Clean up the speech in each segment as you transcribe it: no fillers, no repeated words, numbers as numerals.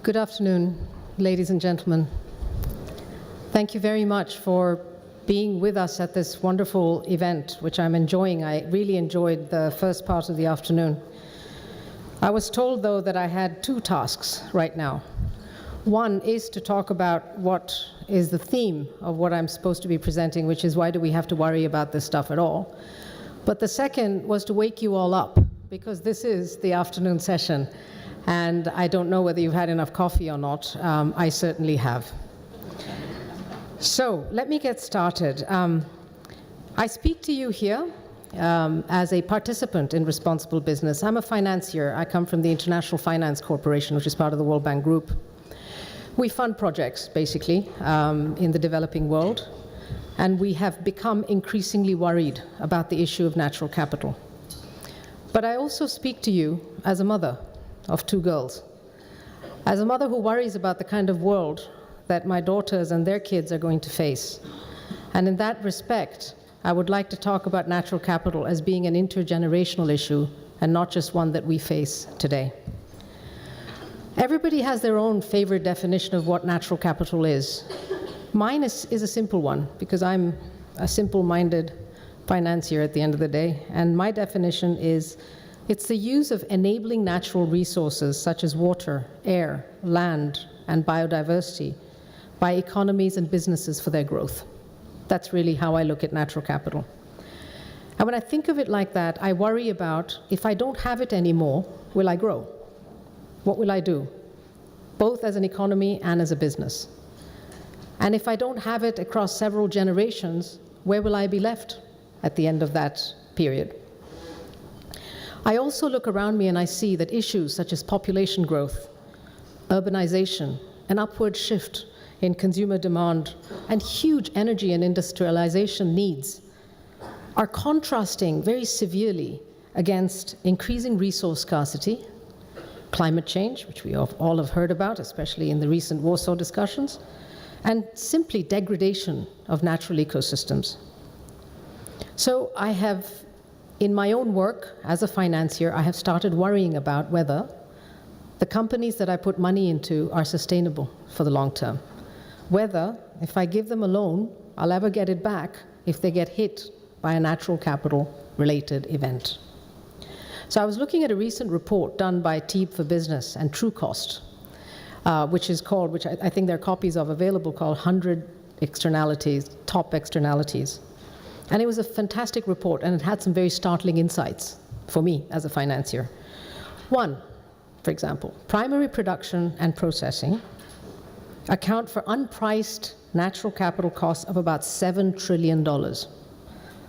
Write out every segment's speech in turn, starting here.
Good afternoon, ladies and gentlemen. Thank you very much for being with us at this wonderful event, which I'm enjoying. I really enjoyed the first part of the afternoon. I was told, though, that I had two tasks right now. One is to talk about what is the theme of what I'm supposed to be presenting, which is why do we have to worry about this stuff at all? But the second was to wake you all up, because this is the afternoon session. And I don't know whether you've had enough coffee or not. I certainly have. So let me get started. I speak to you here as a participant in responsible business. I'm a financier. I come from the International Finance Corporation, which is part of the World Bank Group. We fund projects, basically, in the developing world. And we have become increasingly worried about the issue of natural capital. But I also speak to you as a mother of two girls, as a mother who worries about the kind of world that my daughters and their kids are going to face. And in that respect, I would like to talk about natural capital as being an intergenerational issue and not just one that we face today. Everybody has their own favorite definition of what natural capital is. Mine is a simple one, because I'm a simple-minded financier at the end of the day, and my definition is it's the use of enabling natural resources such as water, air, land, and biodiversity by economies and businesses for their growth. That's really how I look at natural capital. And when I think of it like that, I worry about, if I don't have it anymore, will I grow? What will I do? Both as an economy and as a business. And if I don't have it across several generations, where will I be left at the end of that period? I also look around me and I see that issues such as population growth, urbanization, an upward shift in consumer demand, and huge energy and industrialization needs are contrasting very severely against increasing resource scarcity, climate change, which we all have heard about, especially in the recent Warsaw discussions, and simply degradation of natural ecosystems. So I have, in my own work as a financier, I have started worrying about whether the companies that I put money into are sustainable for the long term. Whether, if I give them a loan, I'll ever get it back if they get hit by a natural capital related event. So I was looking at a recent report done by Teeb for Business and TrueCost, which I think there are copies of available, called 100 Externalities, Top Externalities. And it was a fantastic report, and it had some very startling insights for me as a financier. One, for example, primary production and processing account for unpriced natural capital costs of about $7 trillion.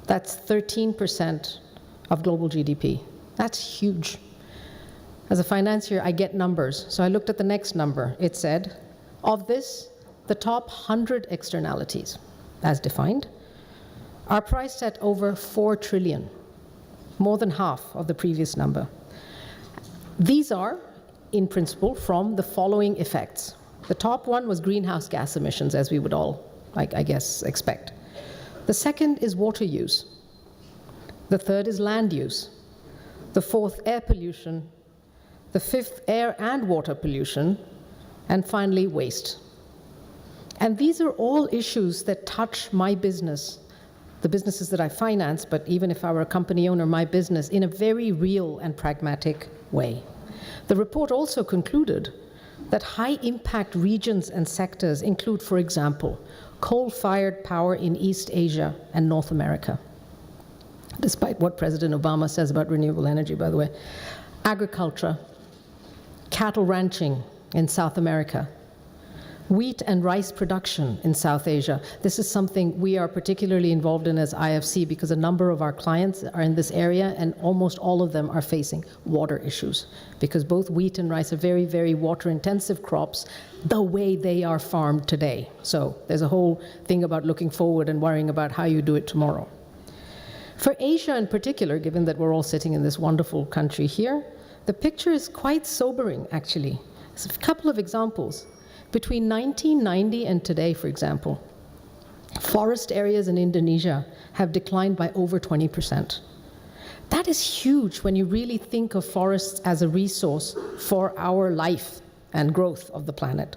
That's 13% of global GDP. That's huge. As a financier, I get numbers. So I looked at the next number. It said, of this, the top 100 externalities, as defined, are priced at over 4 trillion, more than half of the previous number. These are, in principle, from the following effects. The top one was greenhouse gas emissions, as we would all, I guess, expect. The second is water use. The third is land use. The fourth, air pollution. The fifth, air and water pollution. And finally, waste. And these are all issues that touch my business, the businesses that I finance, but even if I were a company owner, my business, in a very real and pragmatic way. The report also concluded that high-impact regions and sectors include, for example, coal-fired power in East Asia and North America, despite what President Obama says about renewable energy, by the way, agriculture, cattle ranching in South America, wheat and rice production in South Asia. This is something we are particularly involved in as IFC because a number of our clients are in this area, and almost all of them are facing water issues because both wheat and rice are very, very water-intensive crops the way they are farmed today. So there's a whole thing about looking forward and worrying about how you do it tomorrow. For Asia in particular, given that we're all sitting in this wonderful country here, the picture is quite sobering, actually. There's a couple of examples. Between 1990 and today, for example, forest areas in Indonesia have declined by over 20%. That is huge when you really think of forests as a resource for our life and growth of the planet.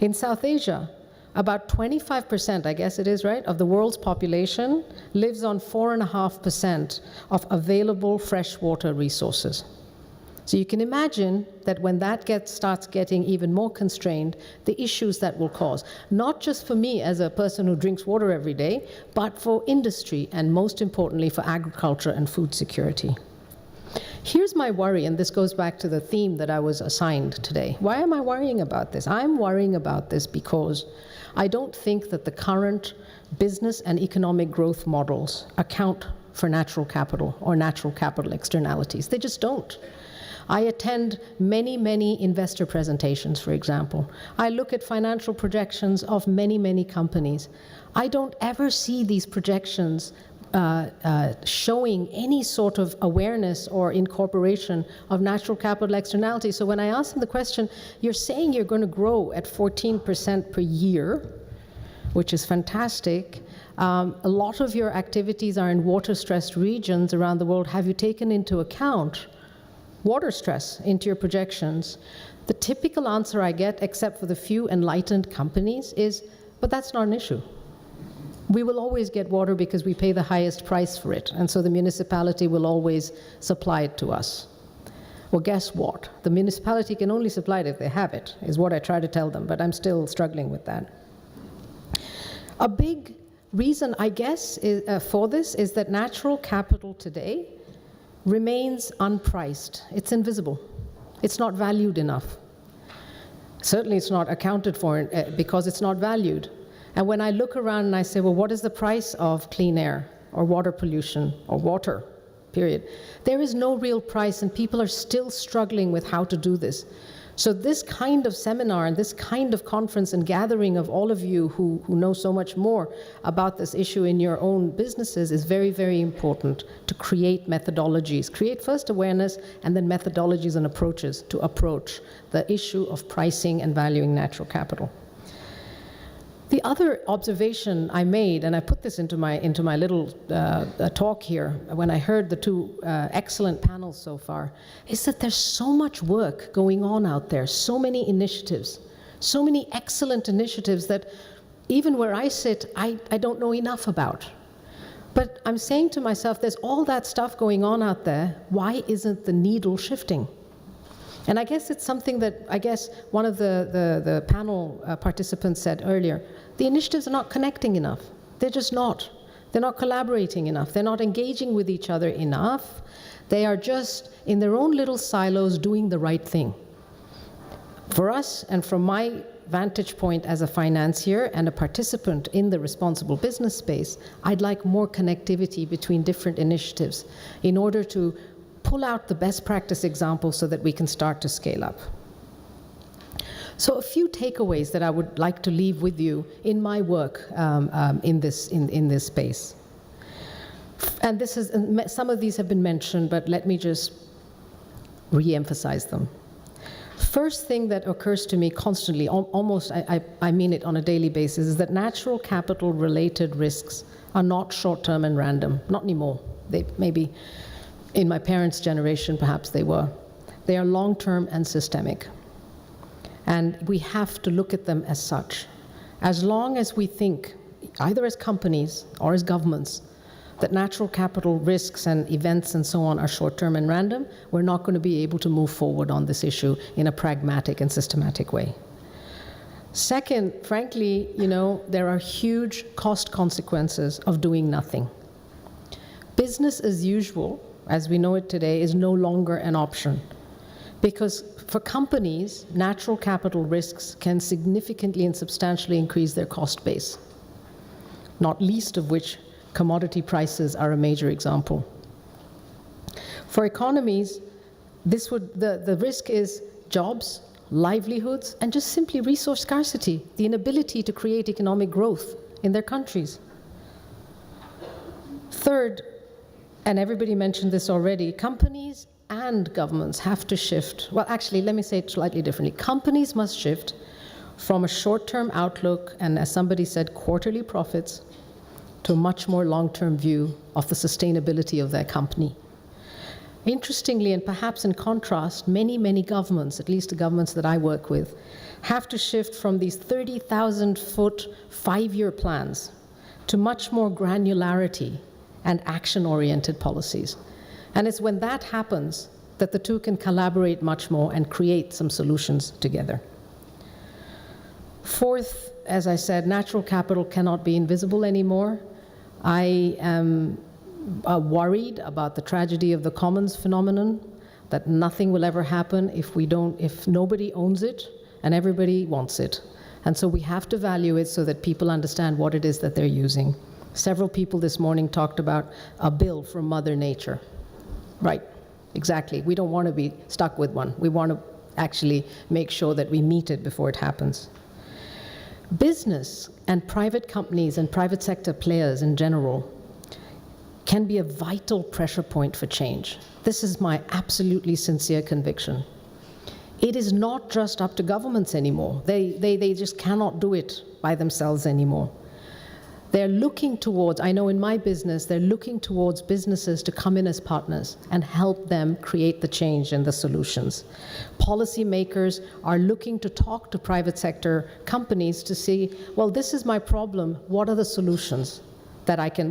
In South Asia, about 25%, I guess it is, right, of the world's population lives on 4.5% of available freshwater resources. So you can imagine that when that starts getting even more constrained, the issues that will cause, not just for me as a person who drinks water every day, but for industry and most importantly for agriculture and food security. Here's my worry, and this goes back to the theme that I was assigned today. Why am I worrying about this? I'm worrying about this because I don't think that the current business and economic growth models account for natural capital or natural capital externalities. They just don't. I attend many, many investor presentations, for example. I look at financial projections of many, many companies. I don't ever see these projections showing any sort of awareness or incorporation of natural capital externalities. So when I ask them the question, you're saying you're going to grow at 14% per year, which is fantastic. A lot of your activities are in water-stressed regions around the world. Have you taken into account water stress into your projections? The typical answer I get, except for the few enlightened companies, is, but that's not an issue. We will always get water because we pay the highest price for it, and so the municipality will always supply it to us. Well, guess what? The municipality can only supply it if they have it, is what I try to tell them, but I'm still struggling with that. A big reason, I guess, for this is that natural capital today remains unpriced. It's invisible. It's not valued enough. Certainly it's not accounted for because it's not valued. And when I look around and I say, well, what is the price of clean air or water pollution or water, period? There is no real price, and people are still struggling with how to do this. So this kind of seminar and this kind of conference and gathering of all of you who know so much more about this issue in your own businesses is very, very important to create methodologies. Create first awareness and then methodologies and approaches to approach the issue of pricing and valuing natural capital. The other observation I made, and I put this into my little talk here when I heard the two excellent panels so far, is that there's so much work going on out there, so many initiatives, so many excellent initiatives that even where I sit, I don't know enough about. But I'm saying to myself, there's all that stuff going on out there, why isn't the needle shifting? And I guess it's something that, I guess, one of the panel participants said earlier. The initiatives are not connecting enough. They're just not. They're not collaborating enough. They're not engaging with each other enough. They are just in their own little silos doing the right thing. For us, and from my vantage point as a financier and a participant in the responsible business space, I'd like more connectivity between different initiatives in order to pull out the best practice examples so that we can start to scale up. So a few takeaways that I would like to leave with you in my work in this space. And this is, some of these have been mentioned, but let me just re-emphasize them. First thing that occurs to me constantly, almost I mean it on a daily basis, is that natural capital related risks are not short-term and random, not anymore. They maybe, in my parents' generation, perhaps they were. They are long-term and systemic. And we have to look at them as such. As long as we think, either as companies or as governments, that natural capital risks and events and so on are short-term and random, we're not going to be able to move forward on this issue in a pragmatic and systematic way. Second, frankly, there are huge cost consequences of doing nothing. Business as usual, as we know it today, is no longer an option. Because for companies, natural capital risks can significantly and substantially increase their cost base, not least of which commodity prices are a major example. For economies, the risk is jobs, livelihoods, and just simply resource scarcity, the inability to create economic growth in their countries. Third, and everybody mentioned this already, companies and governments have to shift. Well, actually, let me say it slightly differently. Companies must shift from a short-term outlook and, as somebody said, quarterly profits to a much more long-term view of the sustainability of their company. Interestingly, and perhaps in contrast, many governments, at least the governments that I work with, have to shift from these 30,000-foot 5-year plans to much more granularity and action-oriented policies. And it's when that happens that the two can collaborate much more and create some solutions together. Fourth, as I said, natural capital cannot be invisible anymore. I am worried about the tragedy of the commons phenomenon, that nothing will ever happen if nobody owns it and everybody wants it. And so we have to value it so that people understand what it is that they're using. Several people this morning talked about a bill from Mother Nature. Right, exactly. We don't want to be stuck with one. We want to actually make sure that we meet it before it happens. Business and private companies and private sector players in general can be a vital pressure point for change. This is my absolutely sincere conviction. It is not just up to governments anymore. They just cannot do it by themselves anymore. They're looking towards, I know in my business, they're looking towards businesses to come in as partners and help them create the change and the solutions. Policymakers are looking to talk to private sector companies to see, well, this is my problem, what are the solutions that I can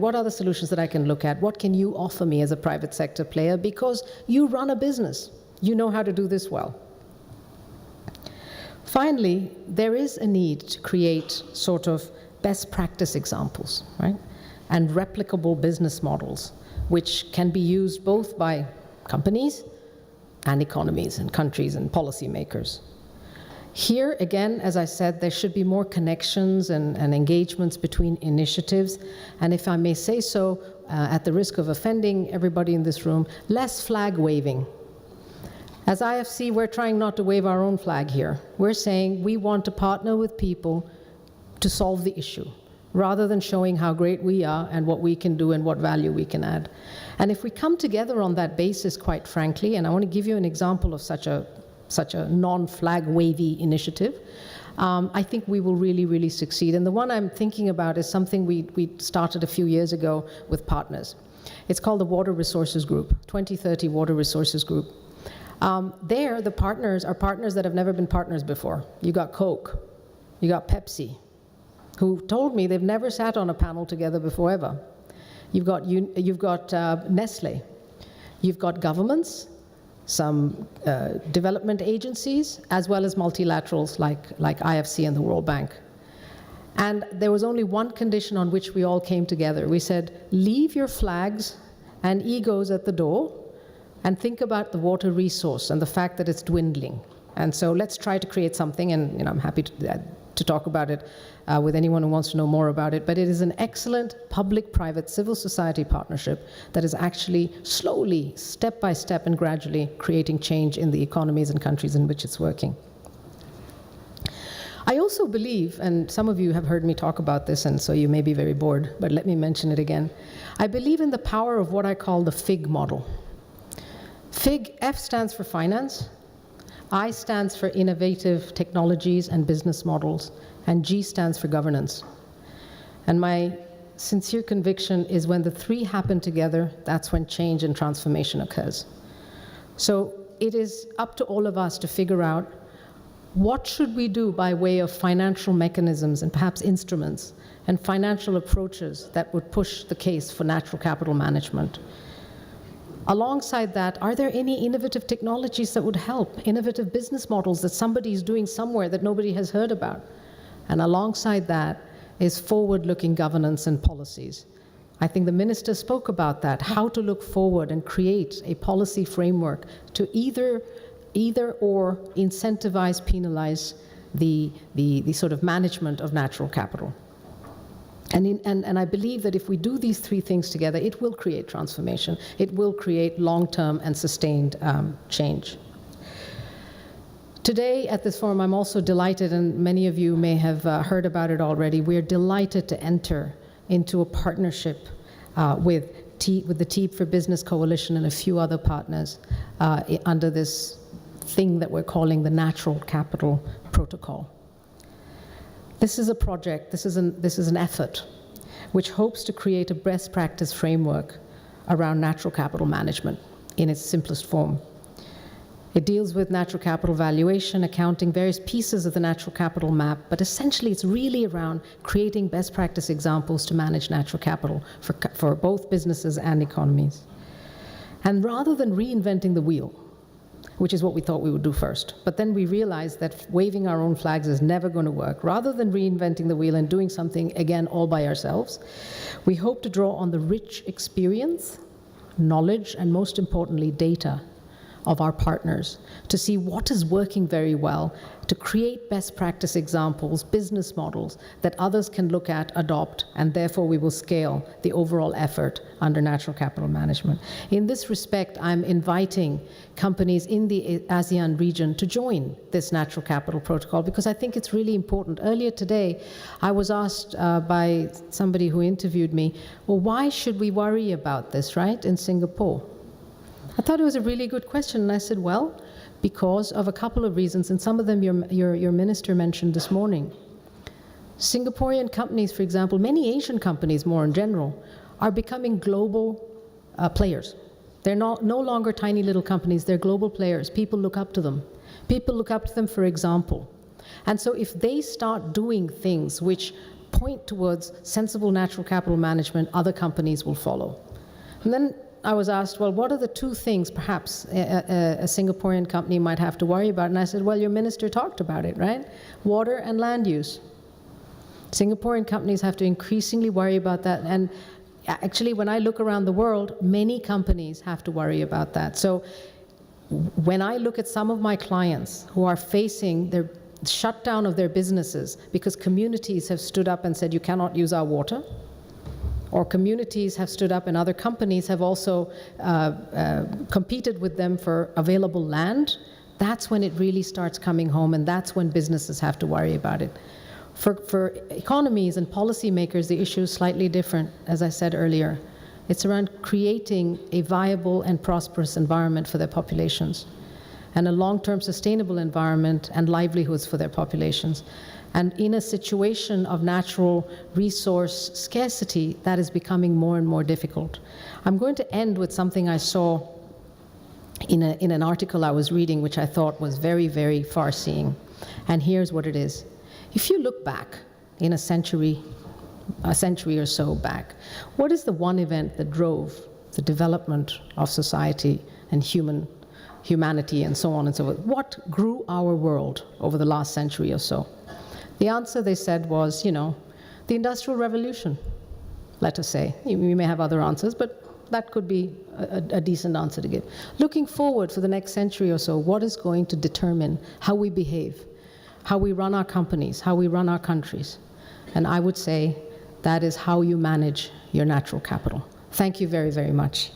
look at? What can you offer me as a private sector player? Because you run a business, you know how to do this well. Finally, there is a need to create sort of best practice examples, right? And replicable business models, which can be used both by companies and economies and countries and policymakers. Here, again, as I said, there should be more connections and engagements between initiatives. And if I may say so, at the risk of offending everybody in this room, less flag waving. As IFC, we're trying not to wave our own flag here. We're saying we want to partner with people to solve the issue, rather than showing how great we are and what we can do and what value we can add. And if we come together on that basis, quite frankly, and I want to give you an example of such a non-flag wavy initiative, I think we will really succeed. And the one I'm thinking about is something we started a few years ago with partners. It's called the Water Resources Group, 2030 Water Resources Group. There, the partners are partners that have never been partners before. You got Coke, you got Pepsi, who told me they've never sat on a panel together before ever. You've got Nestle. You've got governments, some development agencies, as well as multilaterals like IFC and the World Bank. And there was only one condition on which we all came together. We said, leave your flags and egos at the door and think about the water resource and the fact that it's dwindling. And so let's try to create something, and I'm happy to talk about it with anyone who wants to know more about it, but it is an excellent public-private civil society partnership that is actually slowly, step by step and gradually creating change in the economies and countries in which it's working. I also believe, and some of you have heard me talk about this, and so you may be very bored, but let me mention it again. I believe in the power of what I call the FIG model. FIG, F stands for finance, I stands for innovative technologies and business models, and G stands for governance. And my sincere conviction is when the three happen together, that's when change and transformation occurs. So it is up to all of us to figure out what should we do by way of financial mechanisms and perhaps instruments and financial approaches that would push the case for natural capital management. Alongside that, are there any innovative technologies that would help, innovative business models that somebody is doing somewhere that nobody has heard about? And alongside that is forward-looking governance and policies. I think the minister spoke about that, how to look forward and create a policy framework to either or incentivize, penalize the sort of management of natural capital. And I believe that if we do these three things together, it will create transformation. It will create long-term and sustained change. Today at this forum, I'm also delighted, and many of you may have heard about it already, we're delighted to enter into a partnership with the Team for Business Coalition and a few other partners under this thing that we're calling the Natural Capital Protocol. This is a project, this is an effort which hopes to create a best practice framework around natural capital management. in its simplest form. It deals with natural capital valuation, accounting, various pieces of the natural capital map, but essentially it's really around creating best practice examples to manage natural capital for both businesses and economies. And rather than reinventing the wheel, which is what we thought we would do first, but then we realized that waving our own flags is never going to work. Rather than reinventing the wheel and doing something, again, all by ourselves, we hope to draw on the rich experience, knowledge, and most importantly, data of our partners to see what is working very well, to create best practice examples, business models that others can look at, adopt, and therefore we will scale the overall effort under natural capital management. In this respect, I'm inviting companies in the ASEAN region to join this natural capital protocol because I think it's really important. Earlier today, I was asked by somebody who interviewed me, well, why should we worry about this, right, in Singapore? I thought it was a really good question, and I said, well, because of a couple of reasons, and some of them your minister mentioned this morning. Singaporean companies, for example, many Asian companies more in general, are becoming global players. They're no longer tiny little companies, they're global players. People look up to them. People look up to them for example. And so if they start doing things which point towards sensible natural capital management, other companies will follow. And then I was asked, well, what are the two things perhaps a Singaporean company might have to worry about? And I said, well, your minister talked about it, right? Water and land use. Singaporean companies have to increasingly worry about that. And actually, when I look around the world, many companies have to worry about that. So when I look at some of my clients who are facing their shutdown of their businesses because communities have stood up and said, you cannot use our water, or communities have stood up and other companies have also competed with them for available land, that's when it really starts coming home, and that's when businesses have to worry about it. For economies and policymakers, the issue is slightly different, as I said earlier. It's around creating a viable and prosperous environment for their populations, and a long-term sustainable environment and livelihoods for their populations. And in a situation of natural resource scarcity, that is becoming more and more difficult. I'm going to end with something I saw in an article I was reading, which I thought was very, very far-seeing. And here's what it is. If you look back in a century or so back, what is the one event that drove the development of society and humanity and so on and so forth? What grew our world over the last century or so? The answer, they said, was, the Industrial Revolution, let us say. We may have other answers, but that could be a decent answer to give. Looking forward for the next century or so, what is going to determine how we behave, how we run our companies, how we run our countries? And I would say that is how you manage your natural capital. Thank you very, very much.